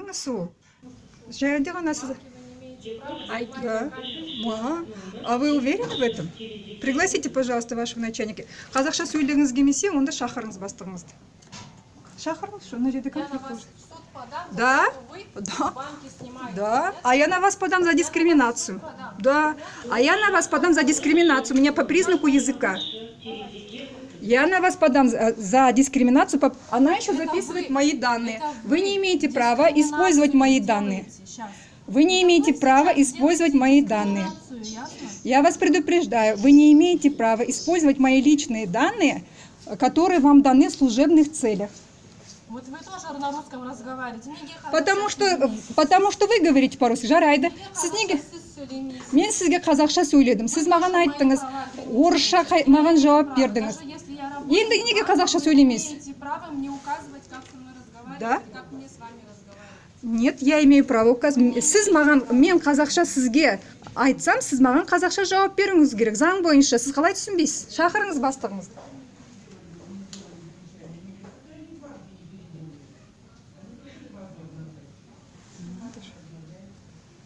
шақырыңыз ол. Жайында ғана сіз... Да. А вы уверены в этом? Пригласите, пожалуйста, вашего начальника. Қазақша сөйлегіңіз келмесе, онда шақырыңыз бастығыңызды. Шақырыңыз, что на жерде конфликт уже. Да, да, да. А я на вас подам за дискриминацию. Да. А я на вас подам за дискриминацию. У меня по признаку языка. Я на вас подам за дискриминацию. Она еще записывает мои данные. Вы не имеете права использовать мои данные. Вы не имеете права использовать мои данные. Я вас предупреждаю, вы не имеете права использовать мои личные данные, которые вам даны в служебных целях. Вот вы тоже на русском разговариваете. Потому что вы говорите по-русски. Жарайды. Мен сізге қазақша сөйледім. Сіз маған айттыңыз, орысша маған жауап бердіңіз. Енді неге қазақша сөйлемейсіз? Да? Нет, я имею право указывать. Сіз маған, мен қазақша сізге айтсам, сіз маған қазақша жауап беруіңіз керек. Заң бойынша сіз қалай түсінбейсіз? Шақырыңыз бастығыңызды.